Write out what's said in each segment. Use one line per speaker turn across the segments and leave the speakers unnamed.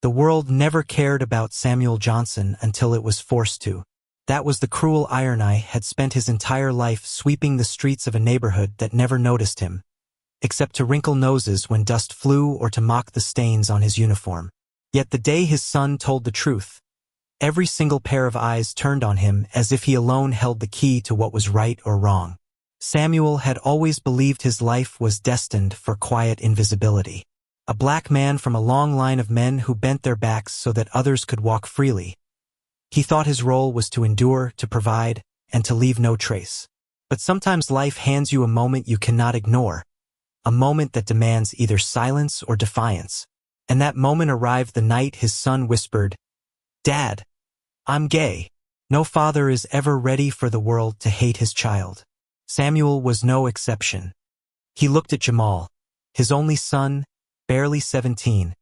The world never cared about Samuel Johnson until it was forced to. That was the cruel irony. Had spent his entire life sweeping the streets of a neighborhood that never noticed him, except to wrinkle noses when dust flew or to mock the stains on his uniform. Yet the day his son told the truth, every single pair of eyes turned on him as if he alone held the key to what was right or wrong. Samuel had always believed his life was destined for quiet invisibility. A black man from a long line of men who bent their backs so that others could walk freely. He thought his role was to endure, to provide, and to leave no trace. But sometimes life hands you a moment you cannot ignore, a moment that demands either silence or defiance. And that moment arrived the night his son whispered, "Dad, I'm gay." No father is ever ready for the world to hate his child. Samuel was no exception. He looked at Jamal, his only son, barely 17,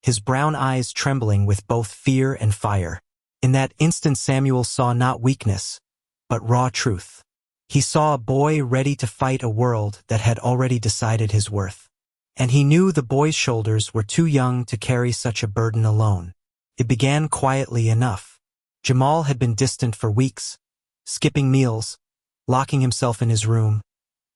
his brown eyes trembling with both fear and fire. In that instant Samuel saw not weakness, but raw truth. He saw a boy ready to fight a world that had already decided his worth. And he knew the boy's shoulders were too young to carry such a burden alone. It began quietly enough. Jamal had been distant for weeks, skipping meals, locking himself in his room,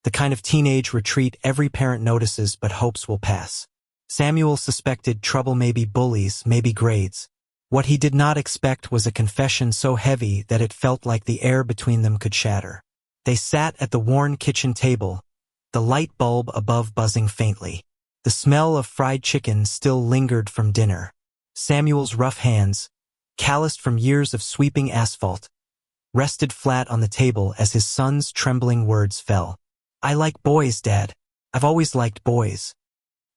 the kind of teenage retreat every parent notices but hopes will pass. Samuel suspected trouble, maybe bullies, maybe grades. What he did not expect was a confession so heavy that it felt like the air between them could shatter. They sat at the worn kitchen table, the light bulb above buzzing faintly. The smell of fried chicken still lingered from dinner. Samuel's rough hands, calloused from years of sweeping asphalt, rested flat on the table as his son's trembling words fell. "I like boys, Dad. I've always liked boys.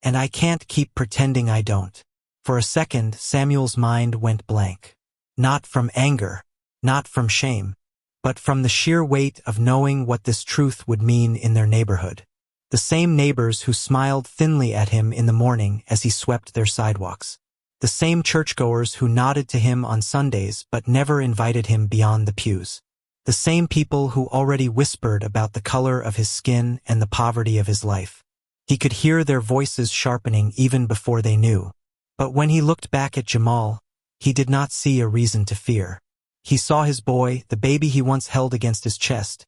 And I can't keep pretending I don't." For a second, Samuel's mind went blank. Not from anger, not from shame, but from the sheer weight of knowing what this truth would mean in their neighborhood. The same neighbors who smiled thinly at him in the morning as he swept their sidewalks. The same churchgoers who nodded to him on Sundays but never invited him beyond the pews. The same people who already whispered about the color of his skin and the poverty of his life. He could hear their voices sharpening even before they knew. But when he looked back at Jamal, he did not see a reason to fear. He saw his boy, the baby he once held against his chest,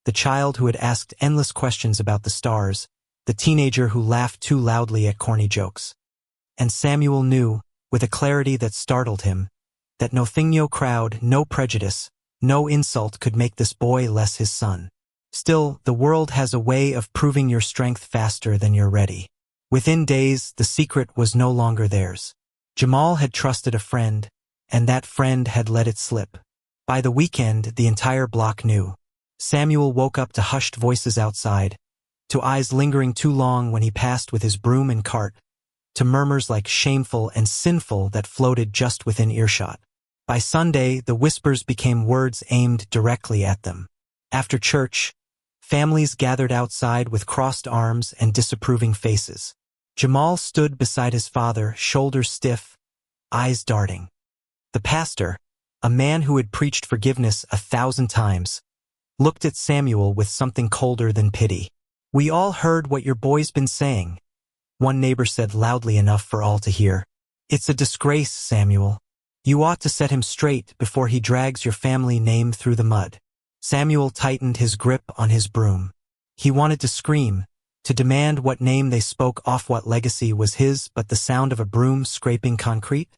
the child who had asked endless questions about the stars, the teenager who laughed too loudly at corny jokes. And Samuel knew, with a clarity that startled him, that no thing, no crowd, no prejudice, no insult could make this boy less his son. Still, the world has a way of proving your strength faster than you're ready. Within days, the secret was no longer theirs. Jamal had trusted a friend, and that friend had let it slip. By the weekend, the entire block knew. Samuel woke up to hushed voices outside, to eyes lingering too long when he passed with his broom and cart, to murmurs like shameful and sinful that floated just within earshot. By Sunday, the whispers became words aimed directly at them. After church, families gathered outside with crossed arms and disapproving faces. Jamal stood beside his father, shoulders stiff, eyes darting. The pastor, a man who had preached forgiveness 1,000 times, looked at Samuel with something colder than pity. "We all heard what your boy's been saying," one neighbor said loudly enough for all to hear. "It's a disgrace, Samuel. You ought to set him straight before he drags your family name through the mud." Samuel tightened his grip on his broom. He wanted to scream, to demand what name they spoke off, what legacy was his but the sound of a broom scraping concrete.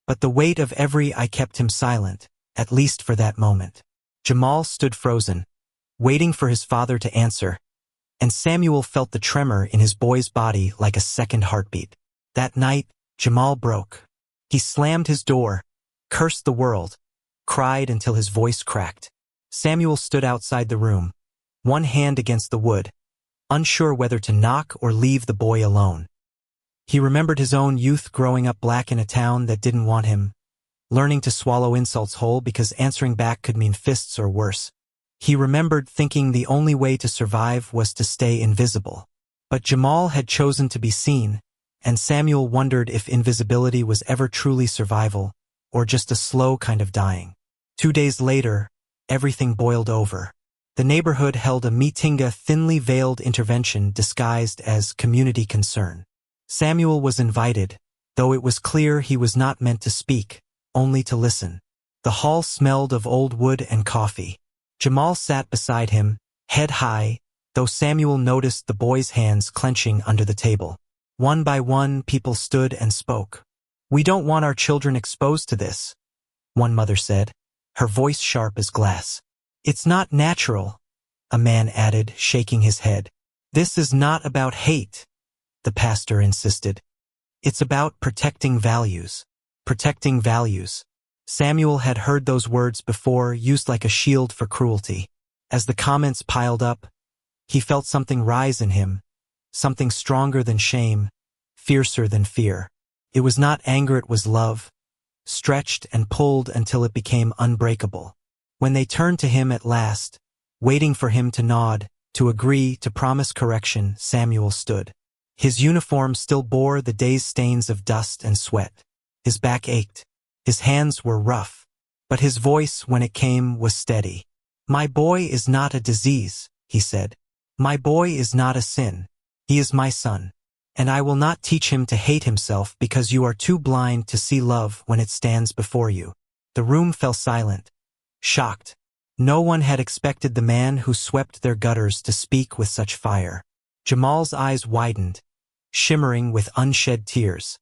But the weight of every eye kept him silent, at least for that moment. Jamal stood frozen, waiting for his father to answer, and Samuel felt the tremor in his boy's body like a second heartbeat. That night, Jamal broke. He slammed his door, cursed the world, cried until his voice cracked. Samuel stood outside the room, one hand against the wood, unsure whether to knock or leave the boy alone. He remembered his own youth growing up black in a town that didn't want him, learning to swallow insults whole because answering back could mean fists or worse. He remembered thinking the only way to survive was to stay invisible. But Jamal had chosen to be seen, and Samuel wondered if invisibility was ever truly survival, or just a slow kind of dying. 2 days later, everything boiled over. The neighborhood held a meeting, a thinly veiled intervention disguised as community concern. Samuel was invited, though it was clear he was not meant to speak, only to listen. The hall smelled of old wood and coffee. Jamal sat beside him, head high, though Samuel noticed the boy's hands clenching under the table. One by one, people stood and spoke. "We don't want our children exposed to this," one mother said, her voice sharp as glass. "It's not natural," a man added, shaking his head. "This is not about hate," the pastor insisted. "It's about protecting values." Protecting values. Samuel had heard those words before, used like a shield for cruelty. As the comments piled up, he felt something rise in him, something stronger than shame, fiercer than fear. It was not anger, it was love, stretched and pulled until it became unbreakable. When they turned to him at last, waiting for him to nod, to agree, to promise correction, Samuel stood. His uniform still bore the day's stains of dust and sweat. His back ached. His hands were rough. But his voice, when it came, was steady. "My boy is not a disease," he said. "My boy is not a sin. He is my son. And I will not teach him to hate himself because you are too blind to see love when it stands before you." The room fell silent, shocked. No one had expected the man who swept their gutters to speak with such fire. Jamal's eyes widened, shimmering with unshed tears.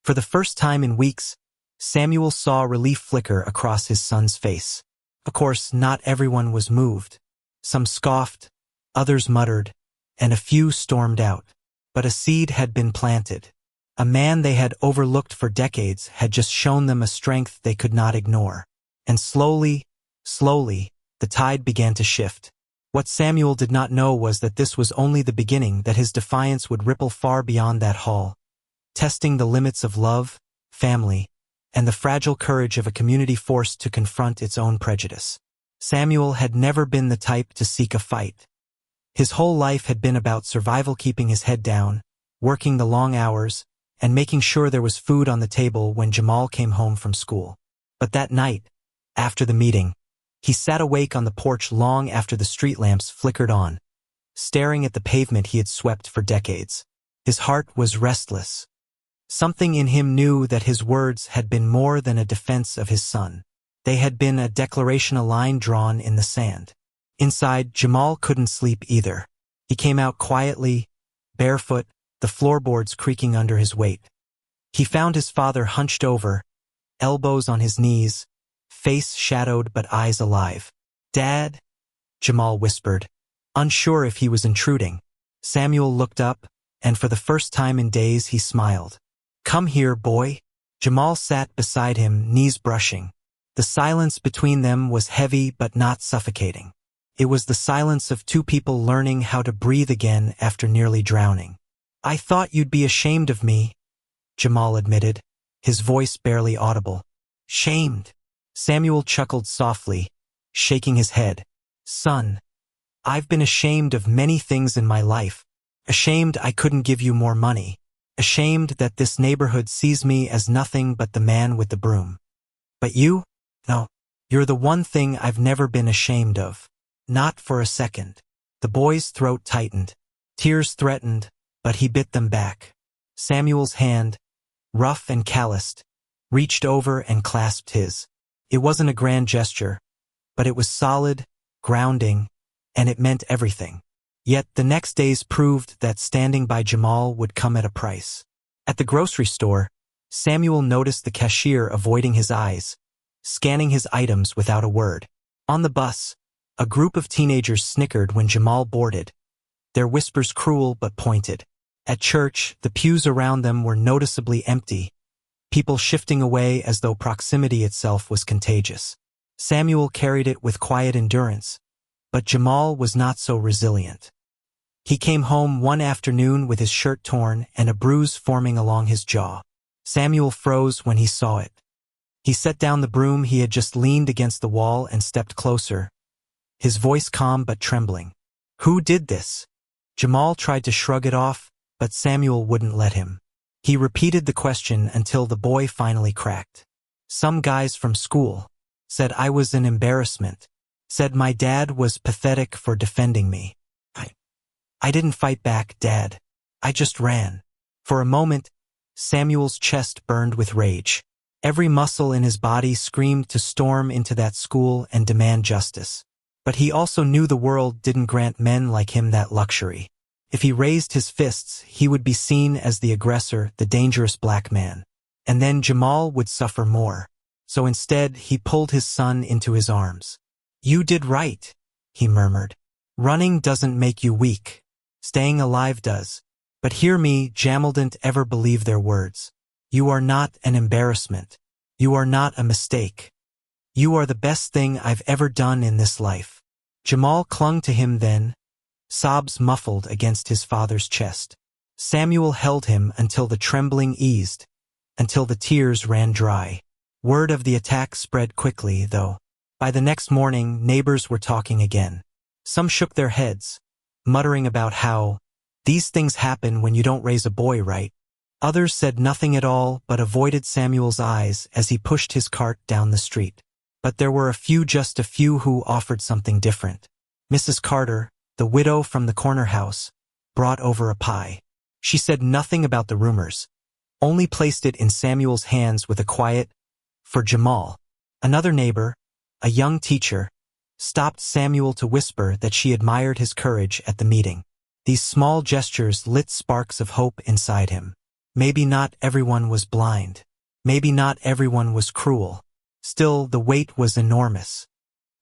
For the first time in weeks, Samuel saw relief flicker across his son's face. Of course, not everyone was moved. Some scoffed, others muttered, and a few stormed out. But a seed had been planted. A man they had overlooked for decades had just shown them a strength they could not ignore. And slowly, the tide began to shift. What Samuel did not know was that this was only the beginning, that his defiance would ripple far beyond that hall, testing the limits of love, family, and the fragile courage of a community forced to confront its own prejudice. Samuel had never been the type to seek a fight. His whole life had been about survival, keeping his head down, working the long hours, and making sure there was food on the table when Jamal came home from school. But that night, after the meeting, he sat awake on the porch long after the street lamps flickered on, staring at the pavement he had swept for decades. His heart was restless. Something in him knew that his words had been more than a defense of his son. They had been a declaration, a line drawn in the sand. Inside, Jamal couldn't sleep either. He came out quietly, barefoot, the floorboards creaking under his weight. He found his father hunched over, elbows on his knees, face shadowed but eyes alive. "Dad?" Jamal whispered, unsure if he was intruding. Samuel looked up, and for the first time in days he smiled. "Come here, boy." Jamal sat beside him, knees brushing. The silence between them was heavy but not suffocating. It was the silence of two people learning how to breathe again after nearly drowning. "I thought you'd be ashamed of me," Jamal admitted, his voice barely audible. "Shamed?" Samuel chuckled softly, shaking his head. "Son, I've been ashamed of many things in my life. Ashamed I couldn't give you more money. Ashamed that this neighborhood sees me as nothing but the man with the broom. But you? No, you're the one thing I've never been ashamed of. Not for a second." The boy's throat tightened. Tears threatened, but he bit them back. Samuel's hand, rough and calloused, reached over and clasped his. It wasn't a grand gesture, but it was solid, grounding, and it meant everything. Yet the next days proved that standing by Jamal would come at a price. At the grocery store, Samuel noticed the cashier avoiding his eyes, scanning his items without a word. On the bus, a group of teenagers snickered when Jamal boarded, their whispers cruel but pointed. At church, the pews around them were noticeably empty, people shifting away as though proximity itself was contagious. Samuel carried it with quiet endurance, but Jamal was not so resilient. He came home one afternoon with his shirt torn and a bruise forming along his jaw. Samuel froze when he saw it. He set down the broom he had just leaned against the wall and stepped closer, his voice calm but trembling. "Who did this?" Jamal tried to shrug it off, but Samuel wouldn't let him. He repeated the question until the boy finally cracked. "Some guys from school. Said I was an embarrassment. Said my dad was pathetic for defending me. I didn't fight back, Dad. I just ran." For a moment, Samuel's chest burned with rage. Every muscle in his body screamed to storm into that school and demand justice. But he also knew the world didn't grant men like him that luxury. If he raised his fists, he would be seen as the aggressor, the dangerous black man. And then Jamal would suffer more. So instead, he pulled his son into his arms. "You did right," he murmured. "Running doesn't make you weak. Staying alive does. But hear me, Jamal didn't ever believe their words. You are not an embarrassment. You are not a mistake. You are the best thing I've ever done in this life." Jamal clung to him then, sobs muffled against his father's chest. Samuel held him until the trembling eased, until the tears ran dry. Word of the attack spread quickly, though. By the next morning, neighbors were talking again. Some shook their heads, muttering about how these things happen when you don't raise a boy right. Others said nothing at all but avoided Samuel's eyes as he pushed his cart down the street. But there were just a few who offered something different. Mrs. Carter, the widow from the corner house, brought over a pie. She said nothing about the rumors, only placed it in Samuel's hands with a quiet, "For Jamal." Another neighbor, a young teacher, stopped Samuel to whisper that she admired his courage at the meeting. These small gestures lit sparks of hope inside him. Maybe not everyone was blind. Maybe not everyone was cruel. Still, the weight was enormous.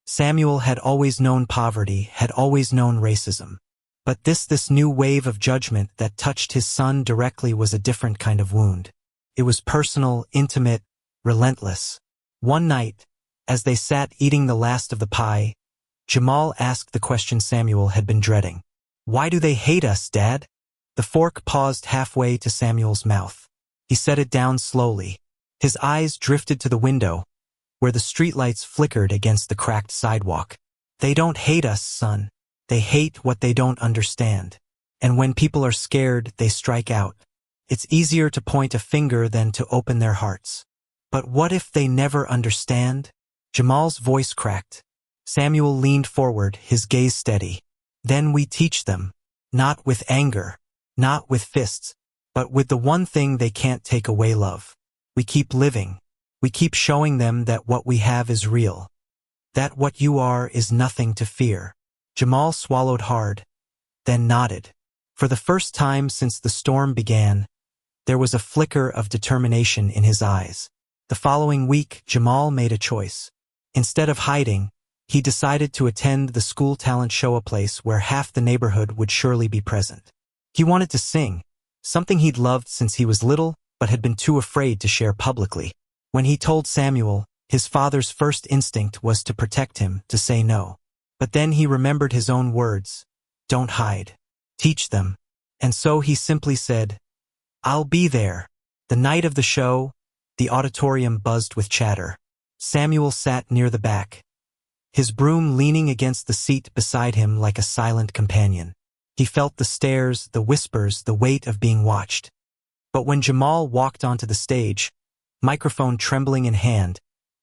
Samuel had always known poverty, had always known racism. But this new wave of judgment that touched his son directly was a different kind of wound. It was personal, intimate, relentless. One night, as they sat eating the last of the pie, Jamal asked the question Samuel had been dreading. "Why do they hate us, Dad?" The fork paused halfway to Samuel's mouth. He set it down slowly. His eyes drifted to the window, where the streetlights flickered against the cracked sidewalk. "They don't hate us, son. They hate what they don't understand. And when people are scared, they strike out. It's easier to point a finger than to open their hearts." "But what if they never understand?" Jamal's voice cracked. Samuel leaned forward, his gaze steady. "Then we teach them. Not with anger, not with fists, but with the one thing they can't take away, love. We keep living. We keep showing them that what we have is real. That what you are is nothing to fear." Jamal swallowed hard, then nodded. For the first time since the storm began, there was a flicker of determination in his eyes. The following week, Jamal made a choice. Instead of hiding, he decided to attend the school talent show, a place where half the neighborhood would surely be present. He wanted to sing, something he'd loved since he was little but had been too afraid to share publicly. When he told Samuel, his father's first instinct was to protect him, to say no. But then he remembered his own words, "Don't hide. Teach them." And so he simply said, "I'll be there." The night of the show, the auditorium buzzed with chatter. Samuel sat near the back, his broom leaning against the seat beside him like a silent companion. He felt the stares, the whispers, the weight of being watched. But when Jamal walked onto the stage, microphone trembling in hand,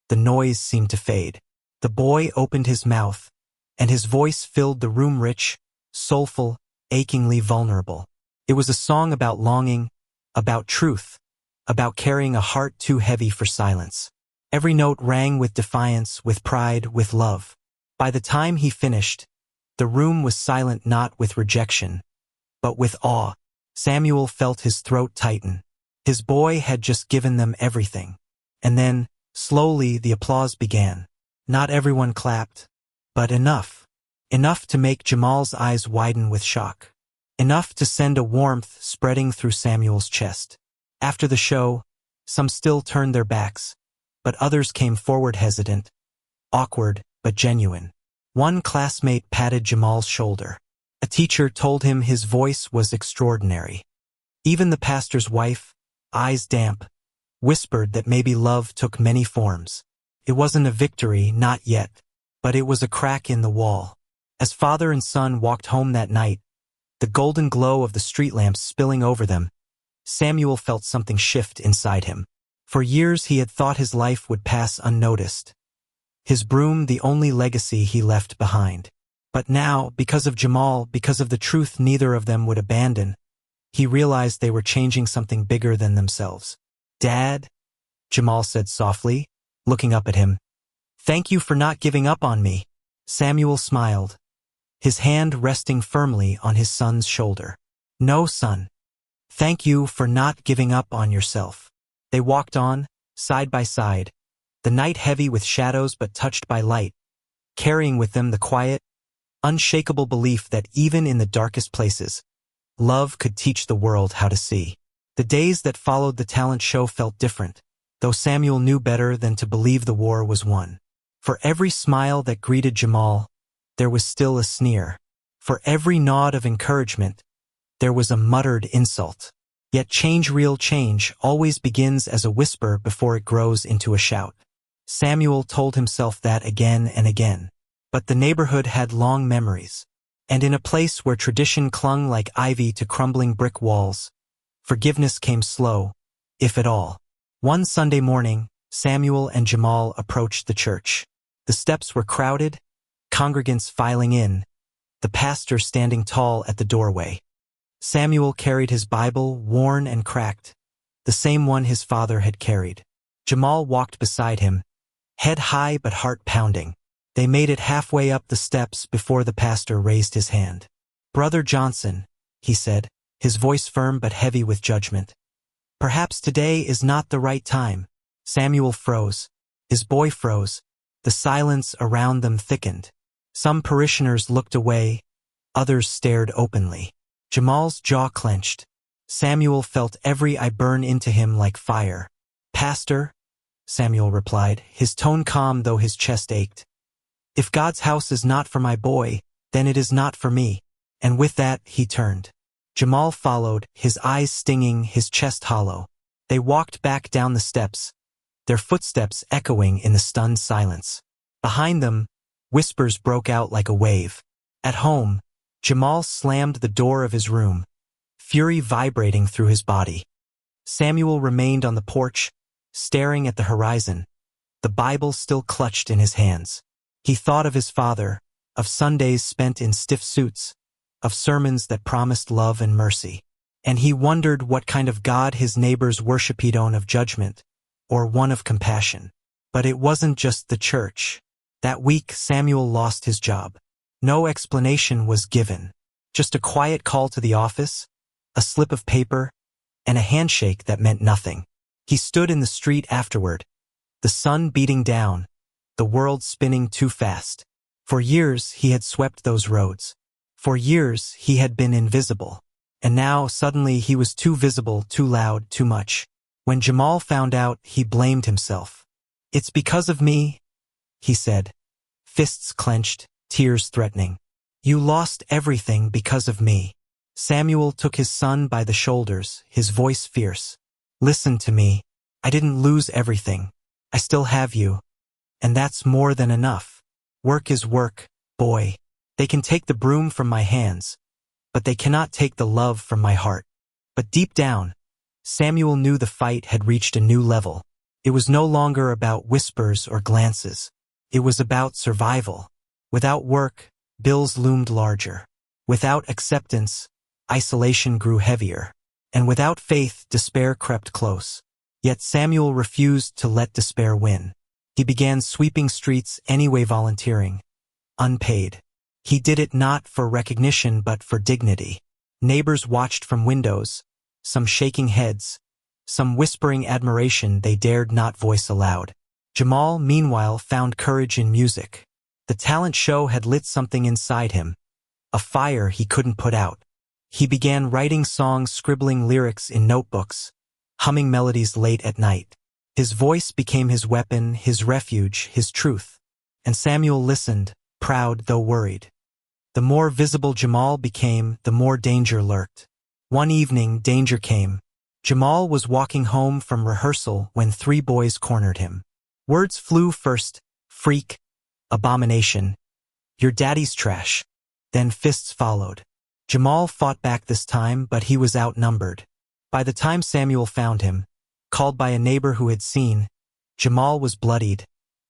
the noise seemed to fade. The boy opened his mouth, and his voice filled the room, rich, soulful, achingly vulnerable. It was a song about longing, about truth, about carrying a heart too heavy for silence. Every note rang with defiance, with pride, with love. By the time he finished, the room was silent, not with rejection, but with awe. Samuel felt his throat tighten. His boy had just given them everything. And then, slowly, the applause began. Not everyone clapped, but enough. Enough to make Jamal's eyes widen with shock. Enough to send a warmth spreading through Samuel's chest. After the show, some still turned their backs, but others came forward, hesitant, awkward, but genuine. One classmate patted Jamal's shoulder. A teacher told him his voice was extraordinary. Even the pastor's wife, eyes damp, whispered that maybe love took many forms. It wasn't a victory, not yet, but it was a crack in the wall. As father and son walked home that night, the golden glow of the street lamps spilling over them, Samuel felt something shift inside him. For years he had thought his life would pass unnoticed. His broom the only legacy he left behind. But now, because of Jamal, because of the truth neither of them would abandon, He realized they were changing something bigger than themselves. "Dad," Jamal said softly, looking up at him. "Thank you for not giving up on me." Samuel smiled, his hand resting firmly on his son's shoulder. "No, son. Thank you for not giving up on yourself." They walked on, side by side, the night heavy with shadows but touched by light, carrying with them the quiet, unshakable belief that even in the darkest places, love could teach the world how to see. The days that followed the talent show felt different, though Samuel knew better than to believe the war was won. For every smile that greeted Jamal, there was still a sneer. For every nod of encouragement, there was a muttered insult. Yet real change, always begins as a whisper before it grows into a shout. Samuel told himself that again and again. But the neighborhood had long memories. And in a place where tradition clung like ivy to crumbling brick walls, forgiveness came slow, if at all. One Sunday morning, Samuel and Jamal approached the church. The steps were crowded, congregants filing in, the pastor standing tall at the doorway. Samuel carried his Bible, worn and cracked, the same one his father had carried. Jamal walked beside him, head high but heart pounding. They made it halfway up the steps before the pastor raised his hand. "Brother Johnson," he said, his voice firm but heavy with judgment. "Perhaps today is not the right time." Samuel froze. His boy froze. The silence around them thickened. Some parishioners looked away, others stared openly. Jamal's jaw clenched. Samuel felt every eye burn into him like fire. "Pastor," Samuel replied, his tone calm though his chest ached. "If God's house is not for my boy, then it is not for me." And with that, he turned. Jamal followed, his eyes stinging, his chest hollow. They walked back down the steps, their footsteps echoing in the stunned silence. Behind them, whispers broke out like a wave. At home, Jamal slammed the door of his room, fury vibrating through his body. Samuel remained on the porch, staring at the horizon, the Bible still clutched in his hands. He thought of his father, of Sundays spent in stiff suits, of sermons that promised love and mercy. And he wondered what kind of God his neighbors worshiped, on of judgment, or one of compassion. But it wasn't just the church. That week, Samuel lost his job. No explanation was given. Just a quiet call to the office, a slip of paper, and a handshake that meant nothing. He stood in the street afterward, the sun beating down, the world spinning too fast. For years he had swept those roads. For years he had been invisible. And now, suddenly, he was too visible, too loud, too much. When Jamal found out, he blamed himself. "It's because of me," he said, fists clenched, tears threatening. "You lost everything because of me." Samuel took his son by the shoulders, his voice fierce. "Listen to me. I didn't lose everything. I still have you. And that's more than enough. Work is work, boy. They can take the broom from my hands, but they cannot take the love from my heart." But deep down, Samuel knew the fight had reached a new level. It was no longer about whispers or glances. It was about survival. Without work, bills loomed larger. Without acceptance, isolation grew heavier. And without faith, despair crept close. Yet Samuel refused to let despair win. He began sweeping streets anyway, volunteering, unpaid. He did it not for recognition but for dignity. Neighbors watched from windows, some shaking heads, some whispering admiration they dared not voice aloud. Jamal, meanwhile, found courage in music. The talent show had lit something inside him, a fire he couldn't put out. He began writing songs, scribbling lyrics in notebooks, humming melodies late at night. His voice became his weapon, his refuge, his truth. And Samuel listened, proud though worried. The more visible Jamal became, the more danger lurked. One evening, danger came. Jamal was walking home from rehearsal when 3 boys cornered him. Words flew first: freak, abomination, your daddy's trash. Then fists followed. Jamal fought back this time, but he was outnumbered. By the time Samuel found him, called by a neighbor who had seen, Jamal was bloodied,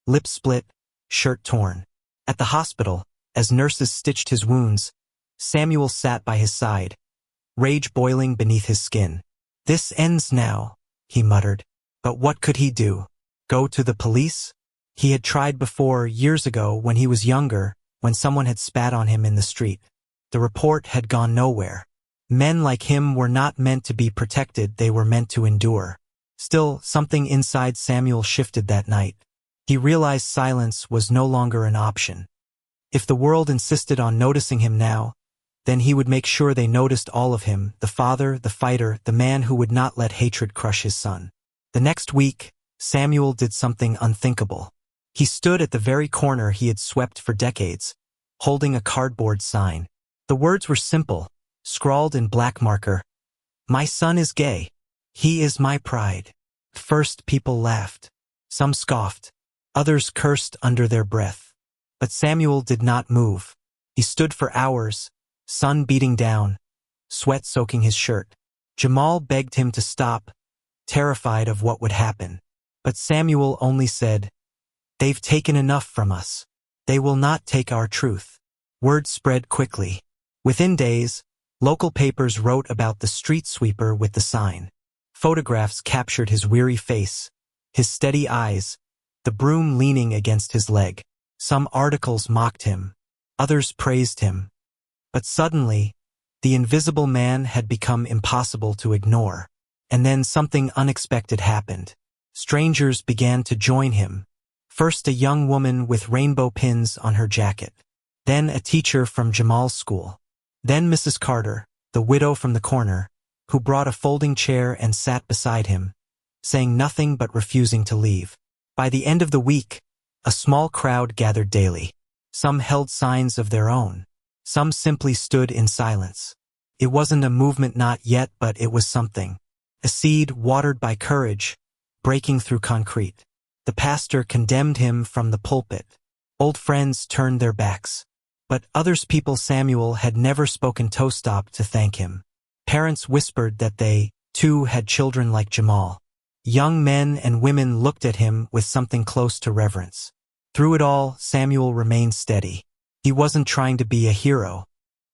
lip split, shirt torn. At the hospital, as nurses stitched his wounds, Samuel sat by his side, rage boiling beneath his skin. "This ends now," he muttered. But what could he do? Go to the police? He had tried before, years ago, when he was younger, when someone had spat on him in the street. The report had gone nowhere. Men like him were not meant to be protected, they were meant to endure. Still, something inside Samuel shifted that night. He realized silence was no longer an option. If the world insisted on noticing him now, then he would make sure they noticed all of him, the father, the fighter, the man who would not let hatred crush his son. The next week, Samuel did something unthinkable. He stood at the very corner he had swept for decades, holding a cardboard sign. The words were simple, scrawled in black marker. "My son is gay. He is my pride." First, people laughed. Some scoffed. Others cursed under their breath. But Samuel did not move. He stood for hours, sun beating down, sweat soaking his shirt. Jamal begged him to stop, terrified of what would happen. But Samuel only said, "They've taken enough from us. They will not take our truth." Word spread quickly. Within days, local papers wrote about the street sweeper with the sign. Photographs captured his weary face, his steady eyes, the broom leaning against his leg. Some articles mocked him. Others praised him. But suddenly, the invisible man had become impossible to ignore. And then something unexpected happened. Strangers began to join him. First a young woman with rainbow pins on her jacket. Then a teacher from Jamal's school. Then Mrs. Carter, the widow from the corner, who brought a folding chair and sat beside him, saying nothing but refusing to leave. By the end of the week, a small crowd gathered daily. Some held signs of their own. Some simply stood in silence. It wasn't a movement not yet, but it was something. A seed watered by courage, breaking through concrete. The pastor condemned him from the pulpit. Old friends turned their backs. But others people Samuel had never spoken toe-stop to thank him. Parents whispered that they, too, had children like Jamal. Young men and women looked at him with something close to reverence. Through it all, Samuel remained steady. He wasn't trying to be a hero.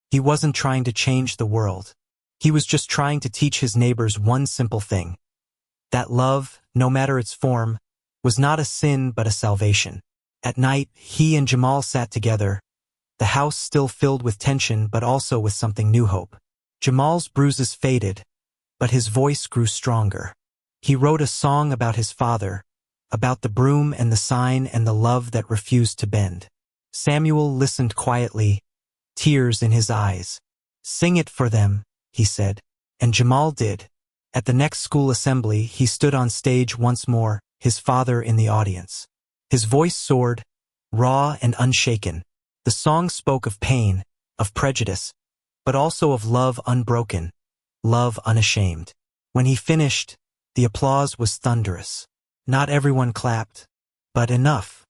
He wasn't trying to change the world. He was just trying to teach his neighbors one simple thing. That love, no matter its form, was not a sin but a salvation. At night, he and Jamal sat together, the house still filled with tension but also with something new hope. Jamal's bruises faded, but his voice grew stronger. He wrote a song about his father, about the broom and the sign and the love that refused to bend. Samuel listened quietly, tears in his eyes. "Sing it for them," he said. And Jamal did. At the next school assembly, he stood on stage once more, his father in the audience. His voice soared, raw and unshaken. The song spoke of pain, of prejudice, but also of love unbroken, love unashamed. When he finished, the applause was thunderous. Not everyone clapped, but enough.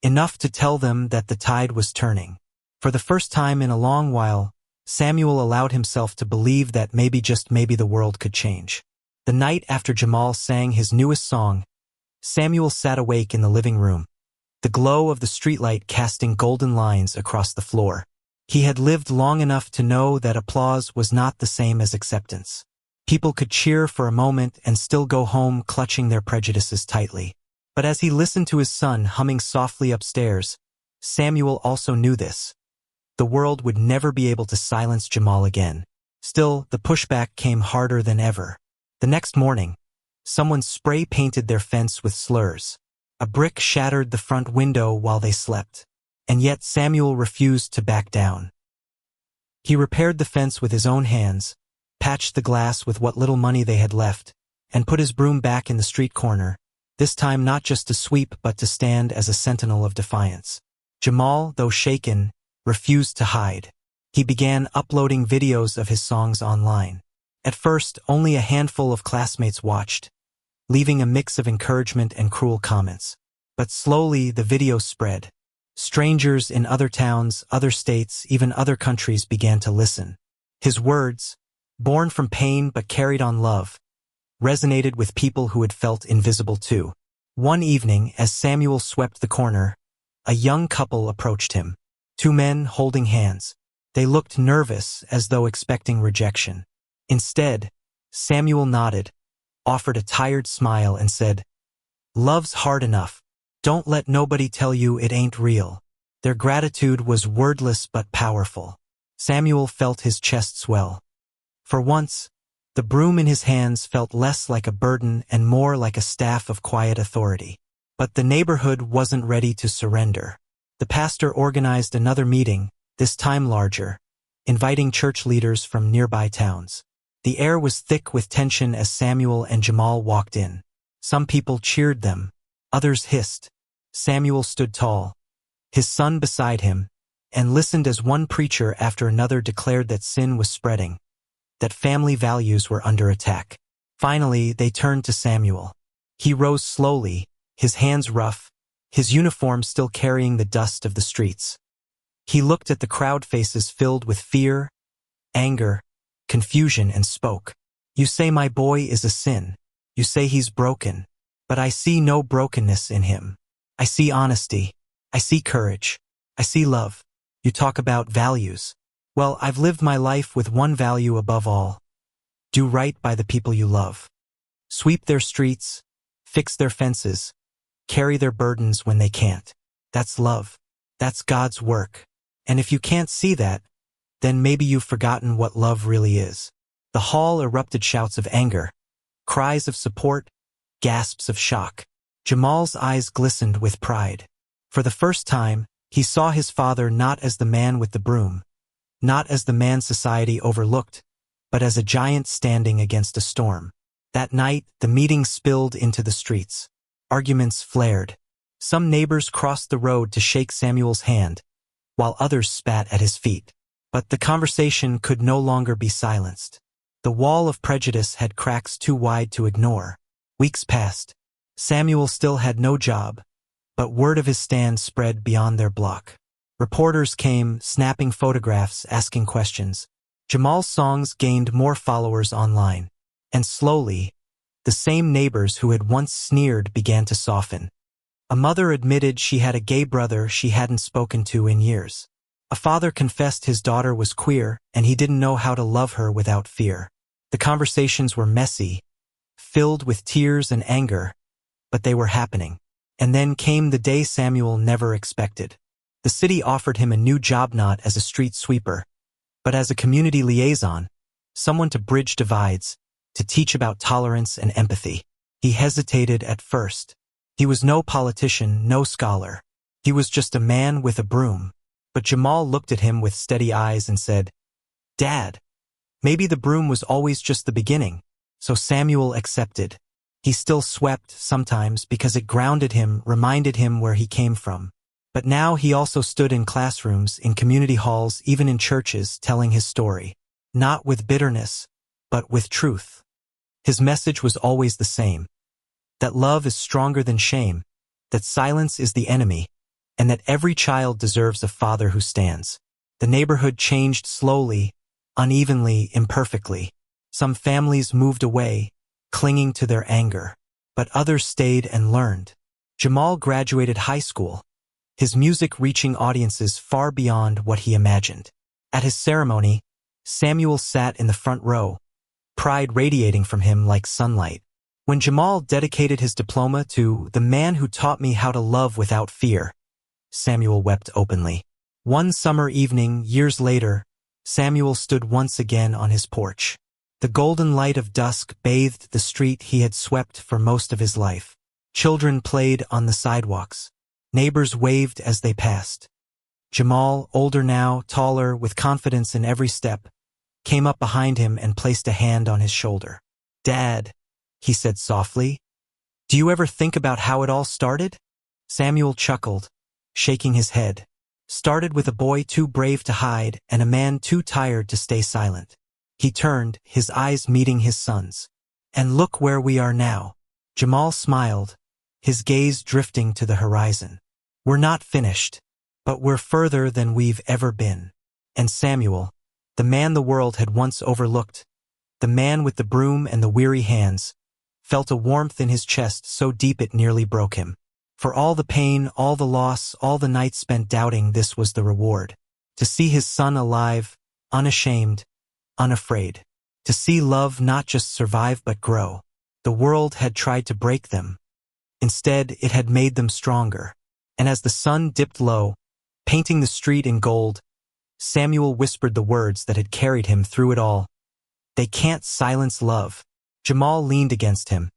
Enough to tell them that the tide was turning. For the first time in a long while, Samuel allowed himself to believe that maybe, just maybe, the world could change. The night after Jamal sang his newest song, Samuel sat awake in the living room, the glow of the streetlight casting golden lines across the floor. He had lived long enough to know that applause was not the same as acceptance. People could cheer for a moment and still go home clutching their prejudices tightly. But as he listened to his son humming softly upstairs, Samuel also knew this. The world would never be able to silence Jamal again. Still, the pushback came harder than ever. The next morning, someone spray-painted their fence with slurs. A brick shattered the front window while they slept. And yet Samuel refused to back down. He repaired the fence with his own hands, patched the glass with what little money they had left, and put his broom back in the street corner, this time not just to sweep but to stand as a sentinel of defiance. Jamal, though shaken, refused to hide. He began uploading videos of his songs online. At first, only a handful of classmates watched, leaving a mix of encouragement and cruel comments. But slowly the videos spread. Strangers in other towns, other states, even other countries began to listen. His words, born from pain but carried on love, resonated with people who had felt invisible too. One evening, as Samuel swept the corner, a young couple approached him. Two men holding hands. They looked nervous, as though expecting rejection. Instead, Samuel nodded, offered a tired smile and said, "Love's hard enough. Don't let nobody tell you it ain't real." Their gratitude was wordless but powerful. Samuel felt his chest swell. For once, the broom in his hands felt less like a burden and more like a staff of quiet authority. But the neighborhood wasn't ready to surrender. The pastor organized another meeting, this time larger, inviting church leaders from nearby towns. The air was thick with tension as Samuel and Jamal walked in. Some people cheered them, others hissed. Samuel stood tall, his son beside him, and listened as one preacher after another declared that sin was spreading, that family values were under attack. Finally, they turned to Samuel. He rose slowly, his hands rough, his uniform still carrying the dust of the streets. He looked at the crowd faces filled with fear, anger, confusion and spoke. "You say my boy is a sin. You say he's broken. But I see no brokenness in him. I see honesty. I see courage. I see love. You talk about values. Well, I've lived my life with one value above all. Do right by the people you love. Sweep their streets, fix their fences, carry their burdens when they can't. That's love. That's God's work. And if you can't see that, then maybe you've forgotten what love really is." The hall erupted shouts of anger, cries of support, gasps of shock. Jamal's eyes glistened with pride. For the first time, he saw his father not as the man with the broom, not as the man society overlooked, but as a giant standing against a storm. That night, the meeting spilled into the streets. Arguments flared. Some neighbors crossed the road to shake Samuel's hand, while others spat at his feet. But the conversation could no longer be silenced. The wall of prejudice had cracks too wide to ignore. Weeks passed. Samuel still had no job, but word of his stand spread beyond their block. Reporters came, snapping photographs, asking questions. Jamal's songs gained more followers online. And slowly, the same neighbors who had once sneered began to soften. A mother admitted she had a gay brother she hadn't spoken to in years. A father confessed his daughter was queer and he didn't know how to love her without fear. The conversations were messy, filled with tears and anger, but they were happening. And then came the day Samuel never expected. The city offered him a new job, not as a street sweeper, but as a community liaison, someone to bridge divides, to teach about tolerance and empathy. He hesitated at first. He was no politician, no scholar. He was just a man with a broom. But Jamal looked at him with steady eyes and said, "Dad, maybe the broom was always just the beginning." So Samuel accepted. He still swept sometimes because it grounded him, reminded him where he came from. But now he also stood in classrooms, in community halls, even in churches, telling his story. Not with bitterness, but with truth. His message was always the same. That love is stronger than shame, that silence is the enemy, and that every child deserves a father who stands. The neighborhood changed slowly, unevenly, imperfectly. Some families moved away, clinging to their anger, but others stayed and learned. Jamal graduated high school, his music reaching audiences far beyond what he imagined. At his ceremony, Samuel sat in the front row, pride radiating from him like sunlight. When Jamal dedicated his diploma to "the man who taught me how to love without fear," Samuel wept openly. One summer evening, years later, Samuel stood once again on his porch. The golden light of dusk bathed the street he had swept for most of his life. Children played on the sidewalks. Neighbors waved as they passed. Jamal, older now, taller, with confidence in every step, came up behind him and placed a hand on his shoulder. "Dad," he said softly, "do you ever think about how it all started?" Samuel chuckled, shaking his head. "Started with a boy too brave to hide and a man too tired to stay silent." He turned, his eyes meeting his son's. "And look where we are now." Jamal smiled, his gaze drifting to the horizon. "We're not finished, but we're further than we've ever been." And Samuel, the man the world had once overlooked, the man with the broom and the weary hands, felt a warmth in his chest so deep it nearly broke him. For all the pain, all the loss, all the nights spent doubting, this was the reward. To see his son alive, unashamed, unafraid. to see love not just survive but grow. The world had tried to break them. Instead, it had made them stronger. And as the sun dipped low, painting the street in gold, Samuel whispered the words that had carried him through it all. They can't silence love. Jamal leaned against him,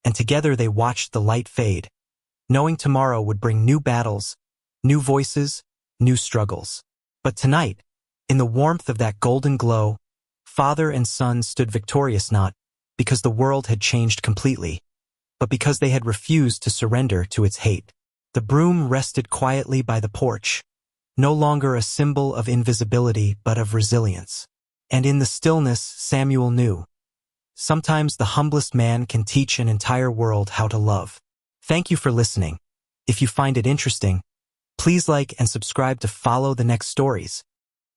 and together they watched the light fade, knowing tomorrow would bring new battles, new voices, new struggles. But tonight, in the warmth of that golden glow, father and son stood victorious, not because the world had changed completely, but because they had refused to surrender to its hate. The broom rested quietly by the porch, no longer a symbol of invisibility but of resilience. And in the stillness, Samuel knew, sometimes the humblest man can teach an entire world how to love. Thank you for listening. If you find it interesting, please like and subscribe to follow the next stories.